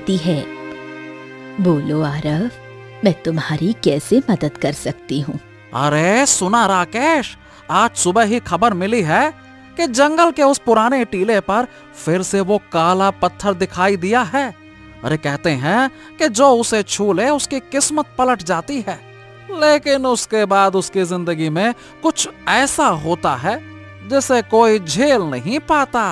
कहती है, बोलो आरव, मैं तुम्हारी कैसे मदद कर सकती हूँ? अरे सुना राकेश, आज सुबह ही खबर मिली है कि जंगल के उस पुराने टीले पर फिर से वो काला पत्थर दिखाई दिया है। अरे कहते हैं कि जो उसे छू ले उसकी किस्मत पलट जाती है, लेकिन उसके बाद उसकी जिंदगी में कुछ ऐसा होता है जिसे कोई झेल नहीं पाता।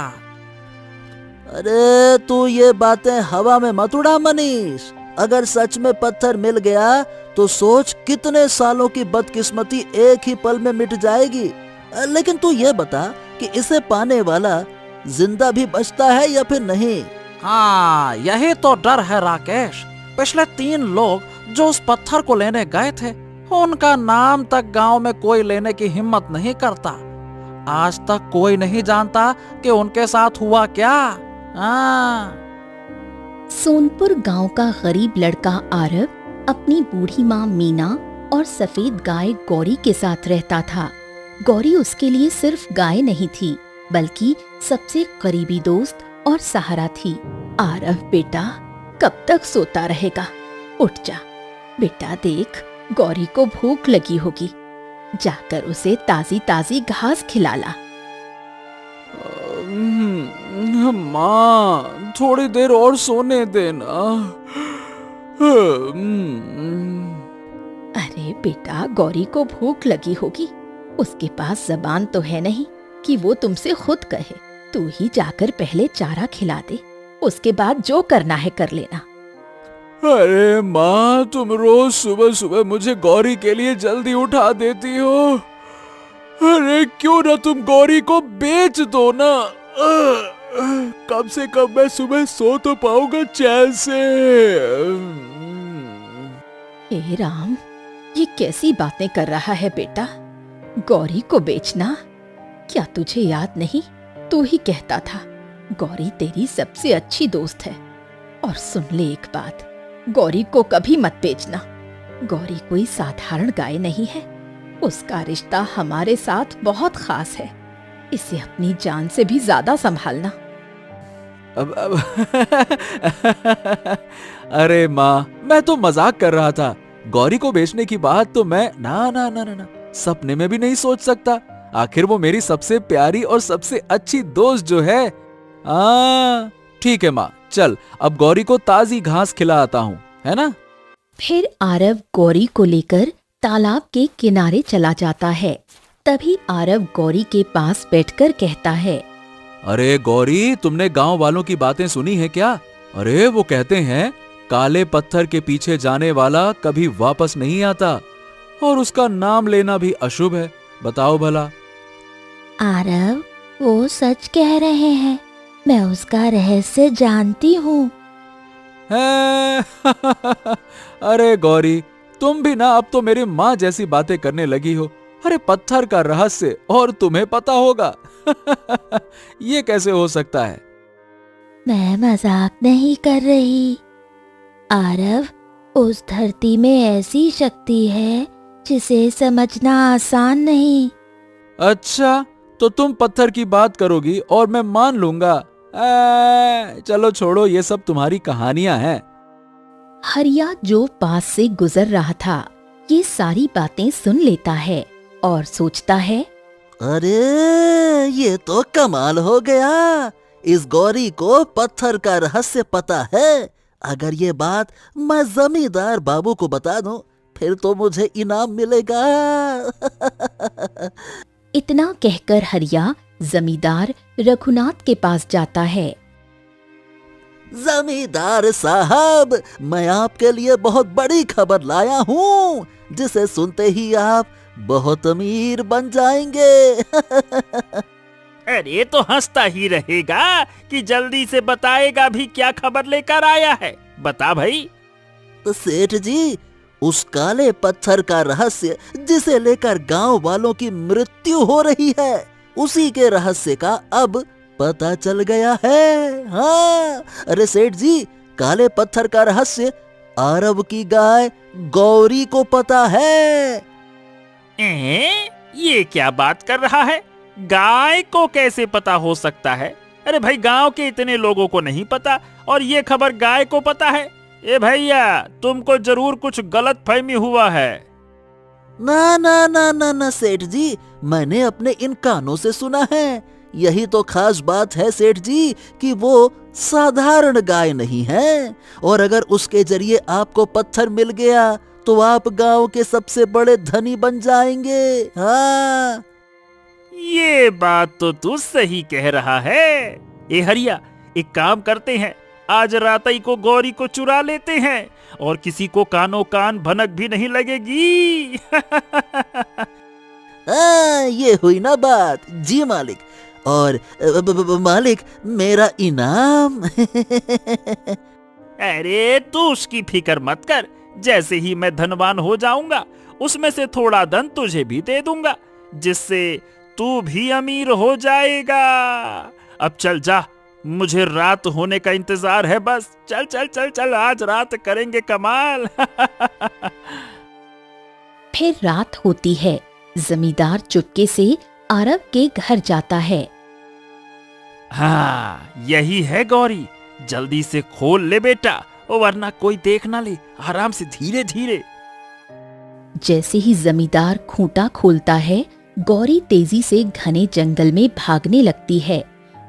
अरे तू ये बातें हवा में मत उड़ा मनीष। अगर सच में पत्थर मिल गया तो सोच कितने सालों की बदकिस्मती एक ही पल में मिट जाएगी। लेकिन तू ये बता कि इसे पाने वाला जिंदा भी बचता है या फिर नहीं? हाँ, यही तो डर है राकेश। पिछले 3 लोग जो उस पत्थर को लेने गए थे, उनका नाम तक गांव में कोई लेने की हिम्मत नहीं करता। आज तक कोई नहीं जानता कि उनके साथ हुआ क्या। हाँ। सोनपुर गांव का गरीब लड़का आरव अपनी बूढ़ी माँ मीना और सफेद गाय गौरी के साथ रहता था। गौरी उसके लिए सिर्फ गाय नहीं थी, बल्कि सबसे करीबी दोस्त और सहारा थी। आरव बेटा, कब तक सोता रहेगा? उठ जा बेटा, देख गौरी को भूख लगी होगी, जाकर उसे ताजी ताजी घास खिला ला। माँ, थोड़ी देर और सोने देना। अरे बेटा, गौरी को भूख लगी होगी, उसके पास जबान तो है नहीं कि वो तुमसे खुद कहे। तू ही जाकर पहले चारा खिला दे, उसके बाद जो करना है कर लेना। अरे माँ, तुम रोज सुबह सुबह मुझे गौरी के लिए जल्दी उठा देती हो। अरे क्यों ना तुम गौरी को बेच दो ना। कम से कम मैं सुबह सो तो पाऊंगा चैन से। हे राम, ये कैसी बातें कर रहा है बेटा? गौरी को बेचना? क्या तुझे याद नहीं? तू ही कहता था गौरी तेरी सबसे अच्छी दोस्त है। और सुन ले एक बात, गौरी को कभी मत बेचना। गौरी कोई साधारण गाय नहीं है, उसका रिश्ता हमारे साथ बहुत खास है। इसे अपनी जान से भी ज्यादा संभालना। अब अरे माँ, मैं तो मजाक कर रहा था। गौरी को बेचने की बात तो मैं ना सपने में भी नहीं सोच सकता। आखिर वो मेरी सबसे प्यारी और सबसे अच्छी दोस्त जो है। ठीक है माँ, चल अब गौरी को ताजी घास खिलाता हूँ, है ना? फिर आरव गौरी को लेकर तालाब के किनारे चला जाता है। तभी आरव गौरी के पास बैठकर कहता है, अरे गौरी, तुमने गांव वालों की बातें सुनी है क्या? अरे वो कहते हैं काले पत्थर के पीछे जाने वाला कभी वापस नहीं आता और उसका नाम लेना भी अशुभ है। बताओ भला। आरव, वो सच कह रहे हैं, मैं उसका रहस्य जानती हूँ। अरे गौरी, तुम भी ना अब तो मेरी माँ जैसी बातें करने लगी हो। अरे पत्थर का रहस्य और तुम्हें पता होगा? ये कैसे हो सकता है? मैं मजाक नहीं कर रही आरव, उस धरती में ऐसी शक्ति है जिसे समझना आसान नहीं। अच्छा, तो तुम पत्थर की बात करोगी और मैं मान लूंगा। चलो छोड़ो, ये सब तुम्हारी कहानियां हैं। हरिया जो पास से गुजर रहा था, ये सारी बातें सुन लेता है और सोचता है, अरे ये तो कमाल हो गया। इस गौरी को पत्थर का रहस्य पता है। अगर ये बात मैं जमींदार बाबू को बता दूं, फिर तो मुझे इनाम मिलेगा। इतना कहकर हरिया जमींदार रघुनाथ के पास जाता है। जमींदार साहब, मैं आपके लिए बहुत बड़ी खबर लाया हूँ, जिसे सुनते ही आप बहुत अमीर बन जाएंगे। अरे तो हंसता ही रहेगा कि जल्दी से बताएगा भी क्या खबर लेकर आया है। बता भाई। तो सेठ जी, उस काले पत्थर का रहस्य जिसे लेकर गांव वालों की मृत्यु हो रही है, उसी के रहस्य का अब पता चल गया है। हाँ, अरे सेठ जी, काले पत्थर का रहस्य आरव की गाय गौरी को पता है। ये क्या बात कर रहा है? गाय को कैसे पता हो सकता है? अरे भाई, गांव के इतने लोगों को नहीं पता और ये खबर गाय को पता है। ए भैया, तुमको जरूर कुछ गलत फहमी हुआ है। ना ना ना ना ना सेठ जी, मैंने अपने इन कानों से सुना है। यही तो खास बात है सेठ जी कि वो साधारण गाय नहीं है, और अगर उसके जरिए आपको पत्थर मिल गया तो आप गांव के सबसे बड़े धनी बन जाएंगे। हाँ, ये बात तो तू सही कह रहा है। ए हरिया, एक काम करते हैं, आज रात ही को गौरी को चुरा लेते हैं और किसी को कानो कान भनक भी नहीं लगेगी। ये हुई ना बात। जी मालिक। और मालिक, मेरा इनाम। अरे तू उसकी फिक्र मत कर, जैसे ही मैं धनवान हो जाऊंगा उसमें से थोड़ा धन तुझे भी दे दूंगा, जिससे तू भी अमीर हो जाएगा। अब चल जा, मुझे रात होने का इंतजार है बस। चल चल चल चल, आज रात करेंगे कमाल। फिर रात होती है। जमींदार चुपके से आरव के घर जाता है। हाँ, यही है गौरी, जल्दी से खोल ले बेटा, वरना कोई देख ना ले। आराम से, धीरे धीरे। जैसे ही जमींदार खूंटा खोलता है, गौरी तेजी से घने जंगल में भागने लगती है।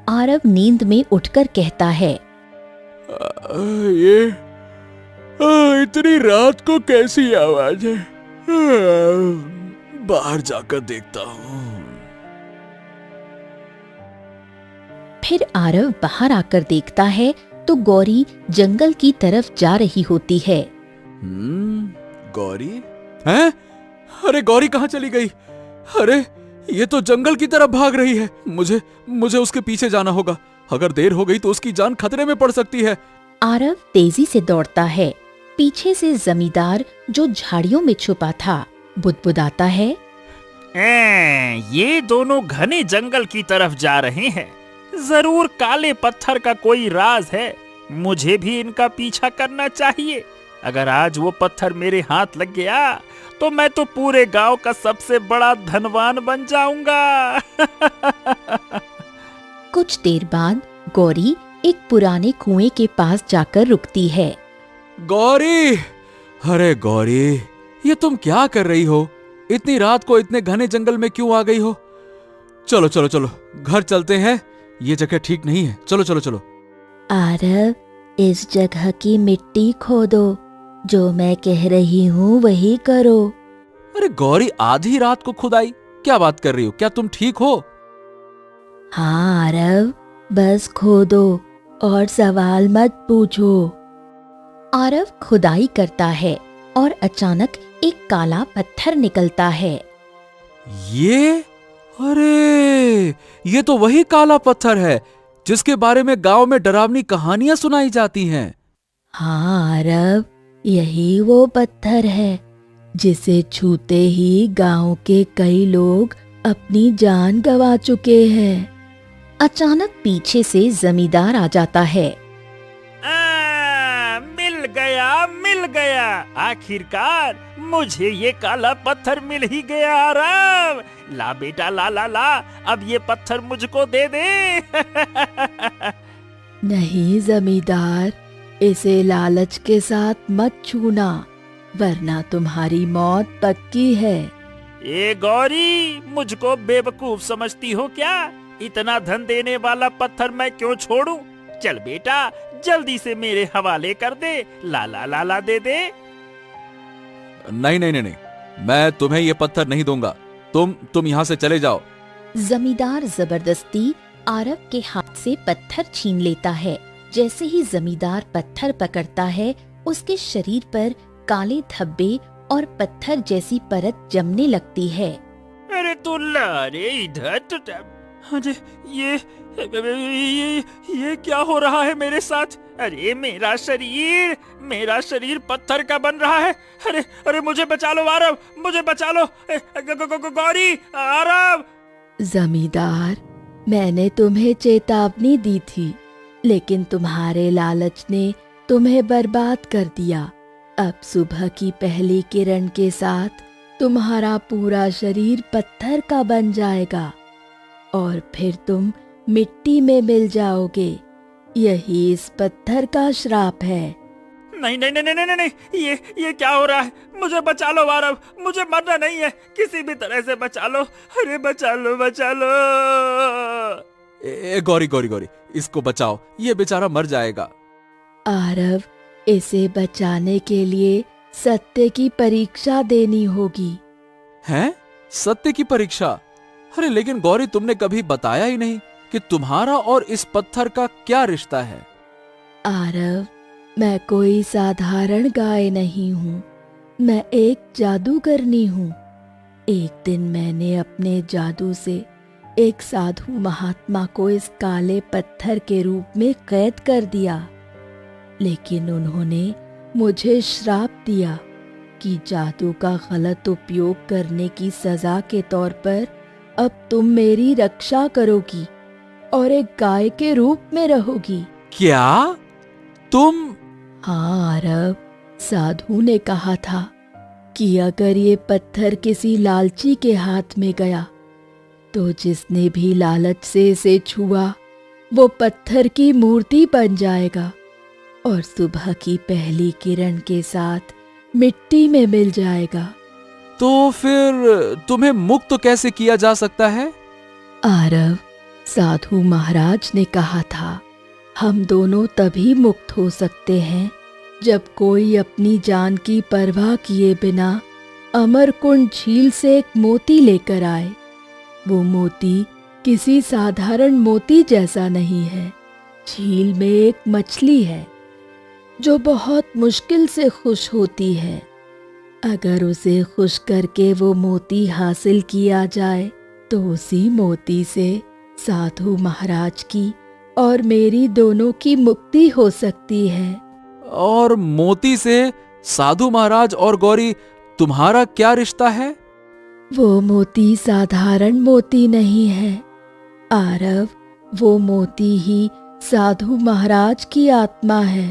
आरव नींद में उठकर कहता है, ये इतनी रात को कैसी आवाज है? बाहर जाकर देखता हूँ। फिर आरव बाहर आकर देखता है तो गौरी जंगल की तरफ जा रही होती है। गौरी? हैं? अरे गौरी कहाँ चली गई? अरे ये तो जंगल की तरफ भाग रही है। मुझे उसके पीछे जाना होगा। अगर देर हो गई तो उसकी जान खतरे में पड़ सकती है। आरव तेजी से दौड़ता है। पीछे से जमींदार, जो झाड़ियों में छुपा था, बुदबुदाता है, ये दोनों घने जंगल की तरफ जा रहे हैं। जरूर काले पत्थर का कोई राज है। मुझे भी इनका पीछा करना चाहिए। अगर आज वो पत्थर मेरे हाथ लग गया तो मैं तो पूरे गांव का सबसे बड़ा धनवान बन जाऊंगा। कुछ देर बाद गौरी एक पुराने कुएं के पास जाकर रुकती है। गौरी! अरे गौरी, ये तुम क्या कर रही हो? इतनी रात को इतने घने जंगल में क्यों आ गई हो? चलो चलो चलो, घर चलते हैं। ये जगह ठीक नहीं है। चलो चलो चलो। आरव, इस जगह की मिट्टी खोदो। जो मैं कह रही हूँ वही करो। अरे गौरी, आधी रात को खुदाई? क्या बात कर रही हो? क्या तुम ठीक हो? हाँ आरव, बस खोदो और सवाल मत पूछो। आरव खुदाई करता है और अचानक एक काला पत्थर निकलता है। ये? अरे ये तो वही काला पत्थर है जिसके बारे में गांव में डरावनी कहानियां सुनाई जाती हैं। हाँ आरव, यही वो पत्थर है जिसे छूते ही गांव के कई लोग अपनी जान गंवा चुके हैं। अचानक पीछे से जमींदार आ जाता है। मिल गया, आखिरकार मुझे ये काला पत्थर मिल ही गया। आराम, ला बेटा, ला ला ला, अब ये पत्थर मुझको दे दे। नहीं जमींदार, इसे लालच के साथ मत छूना, वरना तुम्हारी मौत पक्की है। ए गौरी, मुझको बेवकूफ समझती हो क्या? इतना धन देने वाला पत्थर मैं क्यों छोड़ूं? चल बेटा, जल्दी से मेरे हवाले कर दे। ला ला ला ला, दे दे। नहीं नहीं नहीं नहीं, मैं तुम्हें ये पत्थर नहीं दूंगा। तुम यहाँ से चले जाओ। जमींदार जबरदस्ती आरव के हाथ से पत्थर छीन लेता है। जैसे ही जमींदार पत्थर पकड़ता है, उसके शरीर पर काले धब्बे और पत्थर जैसी परत जमने लगती है। अरे तू ला रे इधर। अरे ये क्या हो रहा है मेरे साथ? अरे मेरा शरीर पत्थर का बन रहा है। अरे अरे, मुझे बचा लो आरव, मुझे बचा लो। गौरी, आरव। जमींदार, मैंने तुम्हें चेतावनी दी थी, लेकिन तुम्हारे लालच ने तुम्हें बर्बाद कर दिया। अब सुबह की पहली किरण के साथ तुम्हारा पूरा शरीर पत्थर का बन जाएगा और फिर तुम मिट्टी में मिल जाओगे। यही इस पत्थर का श्राप है। नहीं नहीं नहीं नहीं नहीं नहीं, ये क्या हो रहा है? मुझे बचा लो आरव, मुझे मरना नहीं है, किसी भी तरह से बचा लो। अरे बचा लो बचा लो। गौरी गौरी गौरी, इसको बचाओ, ये बेचारा मर जाएगा। आरव, इसे बचाने के लिए सत्य की परीक्षा देनी होगी। हैं? सत्य की परीक्षा? अरे लेकिन गौरी, तुमने कभी बताया ही नहीं कि तुम्हारा और इस पत्थर का क्या रिश्ता है। आरव, मैं कोई साधारण गाय नहीं हूँ, मैं एक जादूगरनी हूँ। एक दिन मैंने अपने जादू से एक साधु महात्मा को इस काले पत्थर के रूप में कैद कर दिया, लेकिन उन्होंने मुझे श्राप दिया कि जादू का गलत उपयोग करने की सजा के तौर पर अब तुम मेरी रक्षा करोगी और एक गाय के रूप में रहोगी। क्या तुम? हाँ आरव, साधु ने कहा था कि अगर ये पत्थर किसी लालची के हाथ में गया तो जिसने भी लालच से इसे छुआ वो पत्थर की मूर्ति बन जाएगा और सुबह की पहली किरण के साथ मिट्टी में मिल जाएगा। तो फिर तुम्हें मुक्त कैसे किया जा सकता है? आरव, साधु महाराज ने कहा था हम दोनों तभी मुक्त हो सकते हैं जब कोई अपनी जान की परवाह किए बिना अमरकुंड झील से एक मोती लेकर आए। वो मोती किसी साधारण मोती जैसा नहीं है। झील में एक मछली है जो बहुत मुश्किल से खुश होती है। अगर उसे खुश करके वो मोती हासिल किया जाए तो उसी मोती से साधु महाराज की और मेरी दोनों की मुक्ति हो सकती है। और मोती से साधु महाराज और गौरी तुम्हारा क्या रिश्ता है? वो मोती साधारण मोती नहीं है आरव, वो मोती ही साधु महाराज की आत्मा है।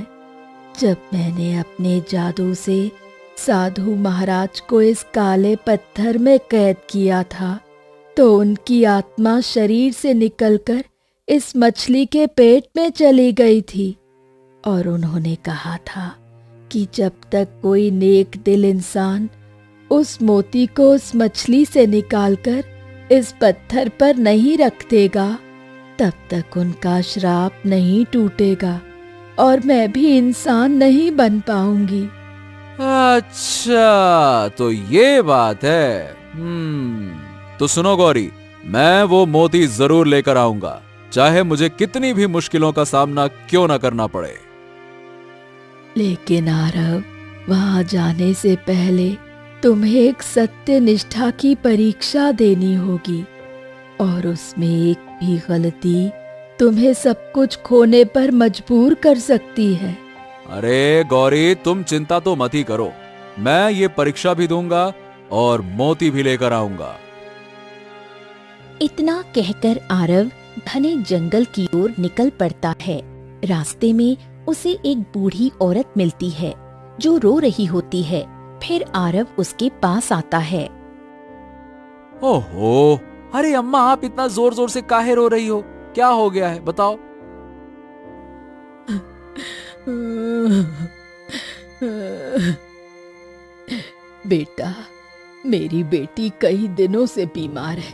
जब मैंने अपने जादू से साधु महाराज को इस काले पत्थर में कैद किया था तो उनकी आत्मा शरीर से निकलकर इस मछली के पेट में चली गई थी और उन्होंने कहा था कि जब तक कोई नेक दिल इंसान उस मोती को उस मछली से निकालकर इस पत्थर पर नहीं रख देगा तब तक उनका श्राप नहीं टूटेगा और मैं भी इंसान नहीं बन पाऊंगी। अच्छा, तो ये बात है। तो सुनो गौरी, मैं वो मोती जरूर लेकर आऊंगा, चाहे मुझे कितनी भी मुश्किलों का सामना क्यों ना करना पड़े। लेकिन आरव, वहां जाने से पहले तुम्हें एक सत्य निष्ठा की परीक्षा देनी होगी और उसमें एक भी गलती तुम्हें सब कुछ खोने पर मजबूर कर सकती है। अरे गौरी, तुम चिंता तो मत ही करो, मैं ये परीक्षा भी दूंगा और मोती भी लेकर आऊंगा। इतना कहकर आरव घने जंगल की ओर निकल पड़ता है। रास्ते में उसे एक बूढ़ी औरत मिलती है जो रो रही होती है। फिर आरव उसके पास आता है। ओहो, अरे अम्मा, आप इतना जोर जोर से काहे रो रही हो? क्या हो गया है, बताओ। बेटा, मेरी बेटी कई दिनों से बीमार है।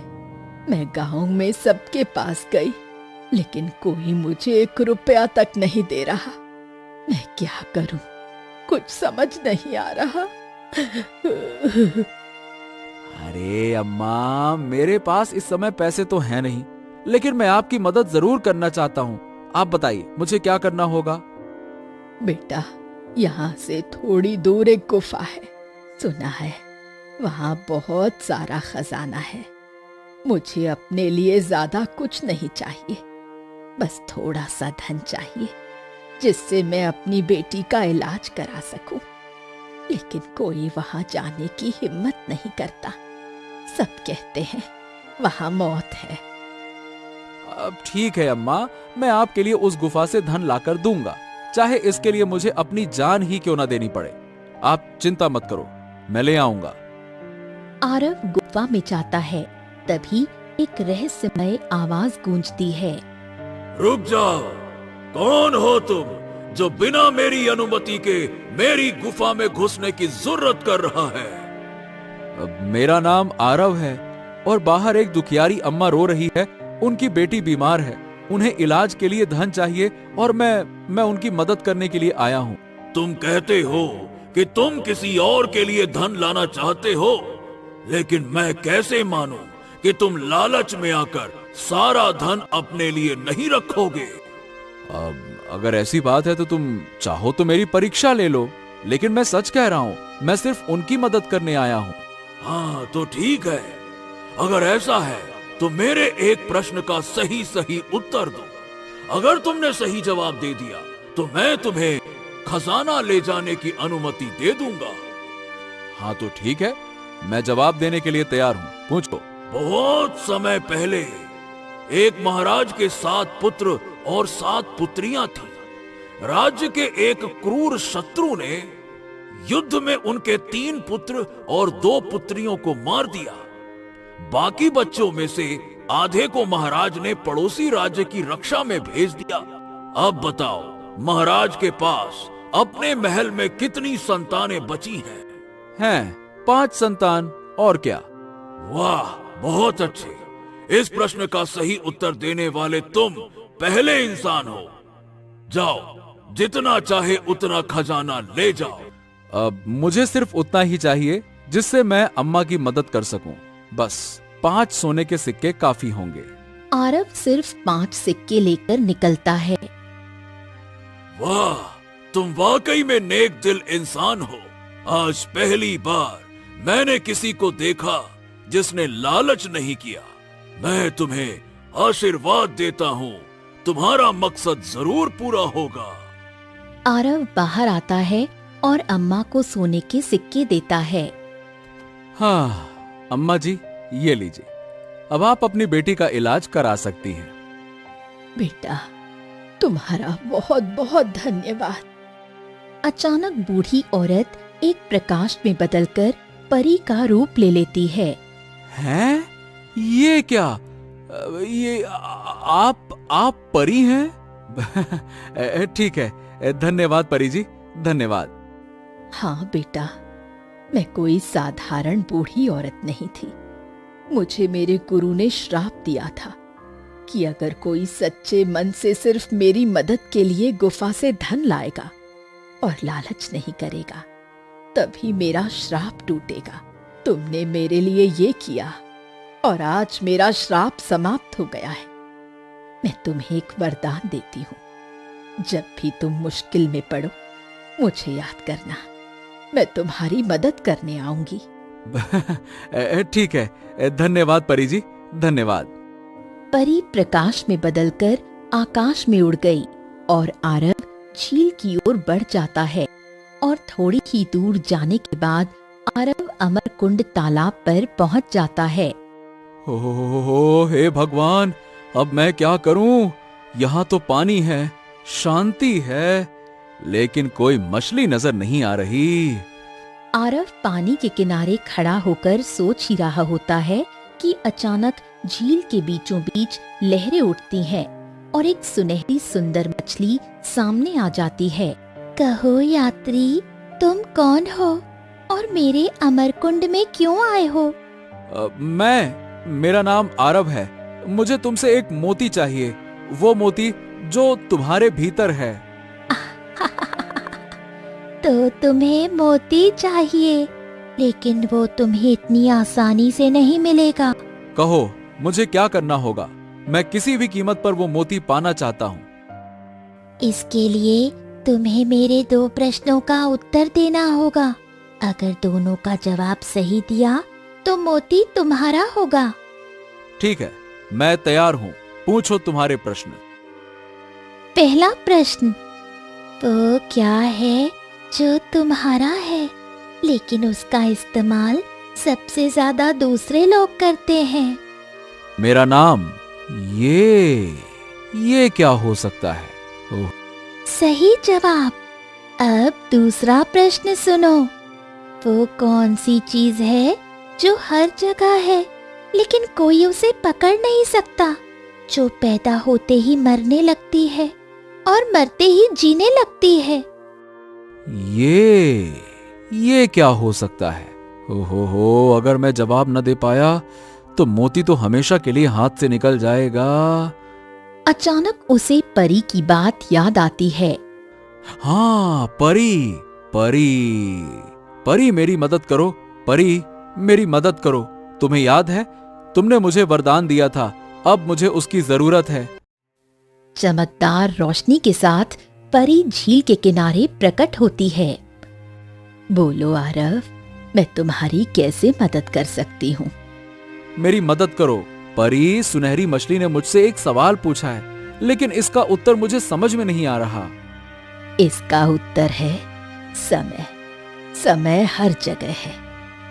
मैं गांव में सबके पास गई, लेकिन कोई मुझे 1 रुपया तक नहीं दे रहा। मैं क्या करूं, कुछ समझ नहीं आ रहा। अरे अम्मा, मेरे पास इस समय पैसे तो हैं नहीं, लेकिन मैं आपकी मदद जरूर करना चाहता हूँ। आप बताइए, मुझे क्या करना होगा? बेटा, यहाँ से थोड़ी दूर एक गुफा है, सुना है वहाँ बहुत सारा खजाना है। मुझे अपने लिए ज्यादा कुछ नहीं चाहिए, बस थोड़ा सा धन चाहिए जिससे मैं अपनी बेटी का इलाज करा सकूं। लेकिन कोई वहां जाने की हिम्मत नहीं करता। सब कहते हैं वहां मौत है। अब ठीक है अम्मा, मैं आपके लिए उस गुफा से धन लाकर दूंगा, चाहे इसके लिए मुझे अपनी जान ही क्यों ना देनी पड़े। आप चिंता मत करो, मैं ले आऊंगा। आरव गुफा में जाता है। तभी एक रहस्यमय आवाज गूंजती है। रुक जाओ, कौन हो तुम जो बिना मेरी अनुमति के मेरी गुफा में घुसने की जुर्रत कर रहा है? मेरा नाम आरव है और बाहर एक दुखियारी अम्मा रो रही है। उनकी बेटी बीमार है, उन्हें इलाज के लिए धन चाहिए और मैं उनकी मदद करने के लिए आया हूँ। तुम कहते हो कि तुम किसी और के लिए धन लाना चाहते हो, लेकिन मैं कैसे मानूं कि तुम लालच में आकर सारा धन अपने लिए नहीं रखोगे? अगर ऐसी बात है तो तुम चाहो तो मेरी परीक्षा ले लो, लेकिन मैं सच कह रहा हूँ, मैं सिर्फ उनकी मदद करने आया हूँ। हाँ तो ठीक है, अगर ऐसा है तो मेरे एक प्रश्न का सही सही उत्तर दो। अगर तुमने सही जवाब दे दिया तो मैं तुम्हें खजाना ले जाने की अनुमति दे दूंगा। हाँ तो ठीक है, मैं जवाब देने के लिए तैयार हूँ, पूछो। बहुत समय पहले एक महाराज के 7 पुत्र और 7 पुत्रियां थी। राज्य के एक क्रूर शत्रु ने युद्ध में उनके 3 पुत्र और 2 पुत्रियों को मार दिया। बाकी बच्चों में से आधे को महाराज ने पड़ोसी राज्य की रक्षा में भेज दिया। अब बताओ, महाराज के पास अपने महल में कितनी संतानें बची हैं? हैं 5 संतान, और क्या? वाह, बहुत अच्छे। इस प्रश्न का सही उत्तर देने वाले तुम पहले इंसान हो। जाओ, जितना चाहे उतना खजाना ले जाओ। अब मुझे सिर्फ उतना ही चाहिए जिससे मैं अम्मा की मदद कर सकूं। बस 5 सोने के सिक्के काफी होंगे। आरव सिर्फ 5 सिक्के लेकर निकलता है। वाह, तुम वाकई में नेक दिल इंसान हो। आज पहली बार मैंने किसी को देखा जिसने लालच नहीं किया। मैं तुम्हें आशीर्वाद देता हूँ, तुम्हारा मकसद जरूर पूरा होगा। आरव बाहर आता है और अम्मा को सोने के सिक्के देता है। हाँ अम्मा जी, ये लीजिए, अब आप अपनी बेटी का इलाज करा सकती हैं। बेटा, तुम्हारा बहुत बहुत धन्यवाद। अचानक बूढ़ी औरत एक प्रकाश में बदलकर परी का रूप ले लेती है। हैं? ये क्या? ये आप परी हैं? ठीक है, धन्यवाद परी जी, धन्यवाद। हाँ बेटा, मैं कोई साधारण बूढ़ी औरत नहीं थी। मुझे मेरे गुरु ने श्राप दिया था कि अगर कोई सच्चे मन से सिर्फ मेरी मदद के लिए गुफा से धन लाएगा और लालच नहीं करेगा, तभी मेरा श्राप टूटेगा। तुमने मेरे लिए ये किया और आज मेरा श्राप समाप्त हो गया है। मैं तुम्हें एक वरदान देती हूँ, जब भी तुम मुश्किल में पड़ो मुझे याद करना, मैं तुम्हारी मदद करने आऊंगी। ठीक है, धन्यवाद परी जी, धन्यवाद। परी प्रकाश में बदलकर आकाश में उड़ गई और आरव झील की ओर बढ़ जाता है और थोड़ी ही दूर जाने के बाद आरव अमरकुंड तालाब पर पहुंच जाता है। हो हे भगवान, अब मैं क्या करूं? यहाँ तो पानी है, शांति है, लेकिन कोई मछली नजर नहीं आ रही। आरव पानी के किनारे खड़ा होकर सोच ही रहा होता है कि अचानक झील के बीचों बीच लहरें उठती हैं और एक सुनहरी सुंदर मछली सामने आ जाती है। कहो यात्री, तुम कौन हो और मेरे अमरकुंड में क्यों आए हो? मेरा नाम आरव है। मुझे तुमसे एक मोती चाहिए, वो मोती जो तुम्हारे भीतर है। तो तुम्हें मोती चाहिए, लेकिन वो तुम्हें इतनी आसानी से नहीं मिलेगा। कहो, मुझे क्या करना होगा? मैं किसी भी कीमत पर वो मोती पाना चाहता हूँ। इसके लिए तुम्हें मेरे 2 प्रश्नों का उत्तर देना होगा। अगर दोनों का जवाब सही दिया तो मोती तुम्हारा होगा। ठीक है, मैं तैयार हूँ, पूछो तुम्हारे प्रश्न। पहला प्रश्न, वो क्या है जो तुम्हारा है लेकिन उसका इस्तेमाल सबसे ज्यादा दूसरे लोग करते हैं? मेरा नाम। ये क्या हो सकता है? ओह, सही जवाब। अब दूसरा प्रश्न सुनो, वो कौन सी चीज है जो हर जगह है लेकिन कोई उसे पकड़ नहीं सकता, जो पैदा होते ही मरने लगती है और मरते ही जीने लगती है। ये क्या हो सकता है? हो, अगर मैं जवाब न दे पाया तो मोती तो हमेशा के लिए हाथ से निकल जाएगा। अचानक उसे परी की बात याद आती है। हाँ, परी मेरी मदद करो, परी मेरी मदद करो। तुम्हें याद है, तुमने मुझे वरदान दिया था, अब मुझे उसकी जरूरत है। चमकदार रोशनी के साथ परी झील के किनारे प्रकट होती है। बोलो आरव, मैं तुम्हारी कैसे मदद कर सकती हूँ? मेरी मदद करो परी। सुनहरी मछली ने मुझसे एक सवाल पूछा है, लेकिन इसका उत्तर मुझे समझ में नहीं आ रहा। इसका उत्तर है समय। समय हर जगह है,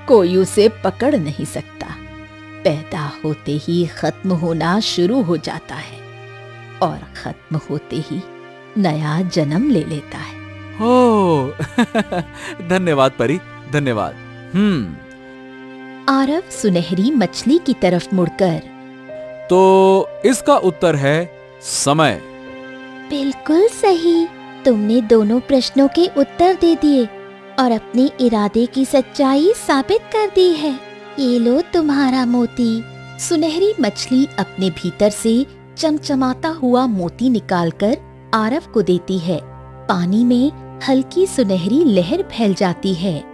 कोई उसे पकड़ नहीं सकता। पैदा होते ही खत्म होना शुरू हो जाता है और खत्म होते ही नया जन्म ले लेता है। हो धन्यवाद परी, धन्यवाद। आरव सुनहरी मछली की तरफ मुड़कर, तो इसका उत्तर है समय। बिल्कुल सही। तुमने दोनों प्रश्नों के उत्तर दे दिए और अपने इरादे की सच्चाई साबित कर दी है। ये लो तुम्हारा मोती। सुनहरी मछली अपने भीतर से चमचमाता हुआ मोती निकालकर आरव को देती है। पानी में हल्की सुनहरी लहर फैल जाती है।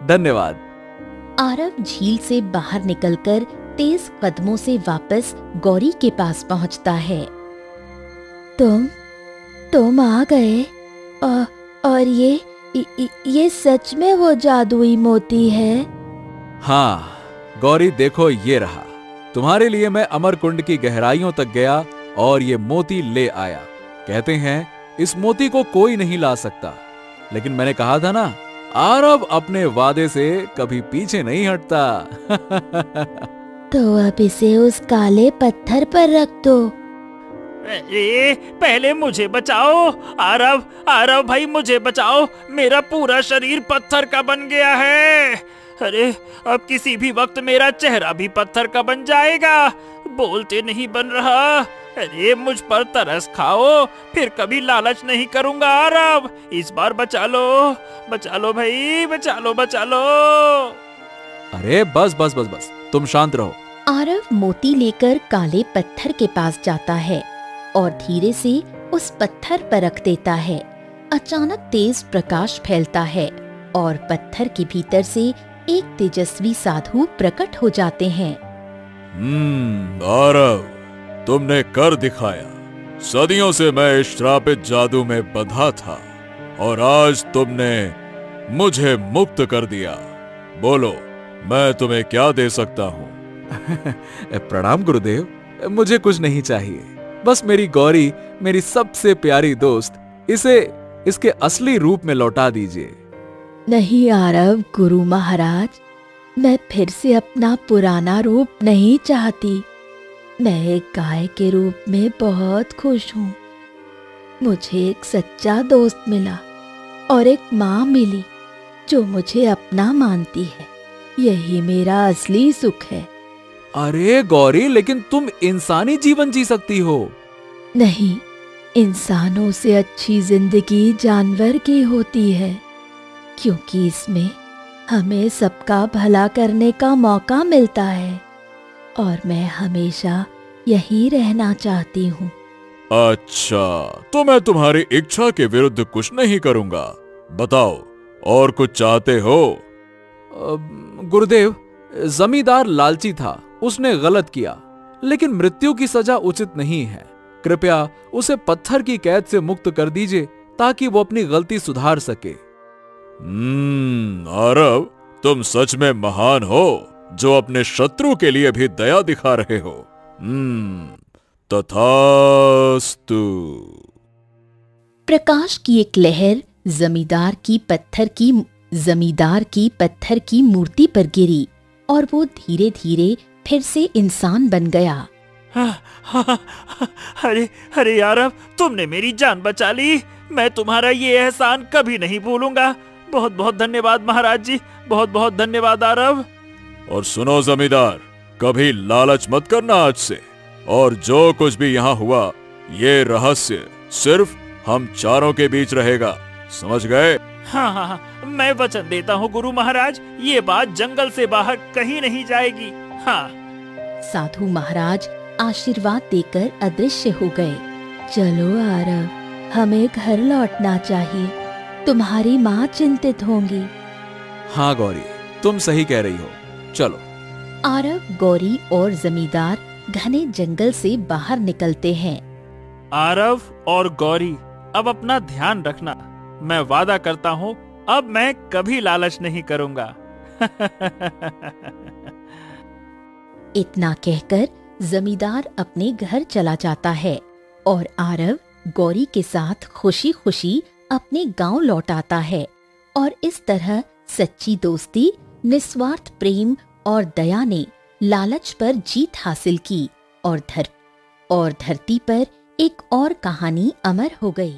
धन्यवाद। आरव झील से बाहर निकलकर तेज कदमों से वापस गौरी के पास पहुंचता है। तुम आ गए और ये सच में वो जादुई मोती है? हाँ गौरी, देखो ये रहा। तुम्हारे लिए मैं अमरकुंड की गहराइयों तक गया और ये मोती ले आया। कहते हैं इस मोती को कोई नहीं ला सकता, लेकिन मैंने कहा था ना, आरव अपने वादे से कभी पीछे नहीं हटता। तो अब इसे उस काले पत्थर पर रख दो। पहले मुझे बचाओ आरव भाई, मुझे बचाओ। मेरा पूरा शरीर पत्थर का बन गया है। अरे अब किसी भी वक्त मेरा चेहरा भी पत्थर का बन जाएगा। बोलते नहीं बन रहा। अरे मुझ पर तरस खाओ, फिर कभी लालच नहीं करूंगा आरव। इस बार बचा लो भाई, बचा लो। अरे बस, तुम शांत रहो। आरव मोती लेकर काले पत्थर के पास जाता है और धीरे से उस पत्थर पर रख देता है। अचानक तेज प्रकाश फैलता है और पत्थर के भीतर से एक तेजस्वी साधु प्रकट हो जाते हैं। आरव, तुमने कर दिखाया। सदियों से मैं इस श्रापित जादू में बंधा था और आज तुमने मुझे मुक्त कर दिया। बोलो, मैं तुम्हें क्या दे सकता हूँ? प्रणाम गुरुदेव, मुझे कुछ नहीं चाहिए। बस मेरी गौरी, मेरी सबसे प्यारी दोस्त, इसे इसके असली रूप में लौटा दीजिए। नहीं आरव गुरु महाराज, मैं फिर से अपना पुराना रूप नहीं चाहती। मैं एक गाय के रूप में बहुत खुश हूँ। मुझे एक सच्चा दोस्त मिला और एक माँ मिली जो मुझे अपना मानती है। यही मेरा असली सुख है। अरे गौरी, लेकिन तुम इंसानी जीवन जी सकती हो। नहीं, इंसानों से अच्छी जिंदगी जानवर की होती है, क्योंकि इसमें हमें सबका भला करने का मौका मिलता है और मैं हमेशा यही रहना चाहती हूँ। अच्छा, तो मैं तुम्हारी इच्छा के विरुद्ध कुछ नहीं करूंगा। बताओ, और कुछ चाहते हो? गुरुदेव, जमींदार लालची था, उसने गलत किया, लेकिन मृत्यु की सजा उचित नहीं है। कृपया उसे पत्थर की कैद से मुक्त कर दीजिए ताकि वो अपनी गलती सुधार सके। आरव, तुम सच में महान हो जो अपने शत्रु के लिए भी दया दिखा रहे हो। तथास्तु। प्रकाश की एक लहर जमींदार की पत्थर की मूर्ति पर गिरी और वो धीरे धीरे फिर से इंसान बन गया। अरे आरव, तुमने मेरी जान बचा ली। मैं तुम्हारा ये एहसान कभी नहीं भूलूंगा। बहुत बहुत धन्यवाद महाराज जी, बहुत बहुत धन्यवाद आरव। और सुनो जमींदार, कभी लालच मत करना आज से। और जो कुछ भी यहाँ हुआ ये रहस्य सिर्फ हम चारों के बीच रहेगा, समझ गए? हाँ हाँ हाँ, मैं वचन देता हूँ गुरु महाराज, ये बात जंगल से बाहर कहीं नहीं जाएगी। हाँ। साधु महाराज आशीर्वाद देकर अदृश्य हो गए। चलो आरव, हमें घर लौटना चाहिए, तुम्हारी माँ चिंतित होंगी। हाँ गौरी, तुम सही कह रही हो, चलो। आरव, गौरी और जमींदार घने जंगल से बाहर निकलते हैं। आरव और गौरी, अब अपना ध्यान रखना। मैं वादा करता हूँ अब मैं कभी लालच नहीं करूँगा। इतना कहकर जमींदार अपने घर चला जाता है और आरव गौरी के साथ खुशी खुशी अपने गांव लौट आता है। और इस तरह सच्ची दोस्ती, निस्वार्थ प्रेम और दया ने लालच पर जीत हासिल की और धरती पर एक और कहानी अमर हो गई।